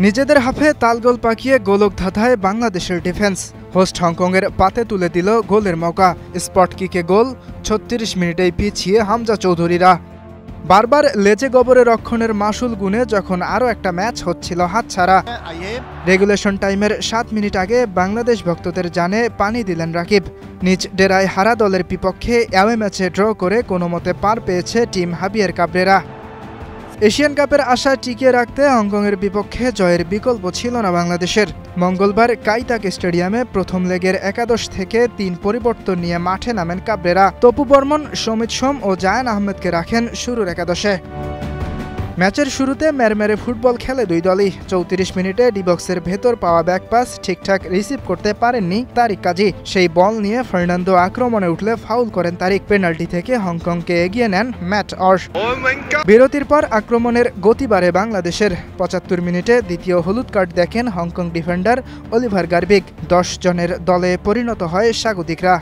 নিজেদের হাফে তালগোল পাকিয়ে গোলক ধাঁধায় বাংলাদেশের ডিফেন্স। হোস্ট হংকংয়ের পাতে তুলে দিল গোলের মৌকা। স্পট কিকে গোল। ৩৬ মিনিটেই পিছিয়ে হামজা চৌধুরীরা। বারবার লেজে গবরে রক্ষণের মাসুল গুনে যখন আরও একটা ম্যাচ হচ্ছিল হাতছাড়া। রেগুলেশন টাইমের ৭ মিনিট আগে বাংলাদেশ ভক্তদের জানে পানি দিলেন রাকিব। নিজ ডেরায় হারা দলের বিপক্ষে অ্যাওয়ে ম্যাচে ড্র করে কোনোমতে পার পেয়েছে টিম হাবিয়ার কাবরেরা। এশিয়ান কাপের আশা টিকিয়ে রাখতে হংকংয়ের বিপক্ষে জয়ের বিকল্প ছিল না বাংলাদেশের। মঙ্গলবার কাইতাক স্টেডিয়ামে প্রথম লেগের একাদশ থেকে ৩ পরিবর্তন নিয়ে মাঠে নামেন কাবরেরা। তপু বর্মন, সমিত সোম ও জায়ান আহমেদকে রাখেন শুরুর একাদশে। ম্যাচের শুরুতে মেরমেরে ফুটবল খেলে দুই দলই। ৩৪ মিনিটে ডিবক্সের ভেতর পাওয়া ব্যাকপাস ঠিকঠাক রিসিভ করতে পারেননি তারিক কাজী। সেই বল নিয়ে ফার্নান্দো আক্রমণে উঠলে ফাউল করেন তারিক। পেনাল্টি থেকে হংকংকে এগিয়ে নেন ম্যাট অর্শ। বিরতির পর আক্রমণের গতি বাড়ে বাংলাদেশের। ৭৫ মিনিটে দ্বিতীয় হলুদ কার্ড দেখেন হংকং ডিফেন্ডার অলিভার গার্বিক। ১০ জনের দলে পরিণত হয় স্বাগতিকরা।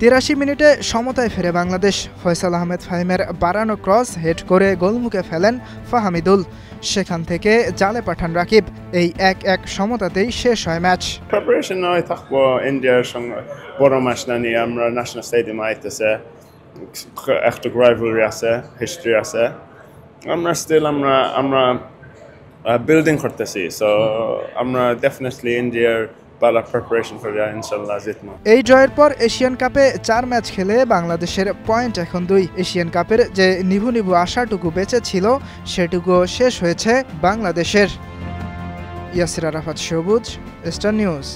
৮৩ মিনিটে সমতায় ফেরে বাংলাদেশ। ফয়সাল আহমেদ ফাহিমের বাড়ানো ক্রস হেড করে গোলমুখে ফেলেন ফাহামিদুল। সেখান থেকে জালে পাঠান রাকিব। এই ১-১ সমতাতেই শেষ হয় ম্যাচ। প্রিপারেশন নয় থাকবো ইন্ডিয়ার সঙ্গে বড় ম্যাচ না নিয়ে আমরা ন্যাশনাল স্টেডিয়ামে আইতেছে, একটা রাইভালরি আছে, হিস্ট্রি আছে। আমরা বিল্ডিং করতেছি, সো আমরা ডেফিনেটলি ইন্ডিয়ার ভালো প্রিপারেশন করে ইনশাআল্লাহ জিতবো। এই জয়ের পর এশিয়ান কাপে ৪ ম্যাচ খেলে বাংলাদেশের পয়েন্ট এখন ২। এশিয়ান কাপের যে নিভু নিভু আশাটুকু বেঁচে ছিল সেটুকু শেষ হয়েছে বাংলাদেশের। ইয়াসির আরাফাত সবুজ, স্টার নিউজ।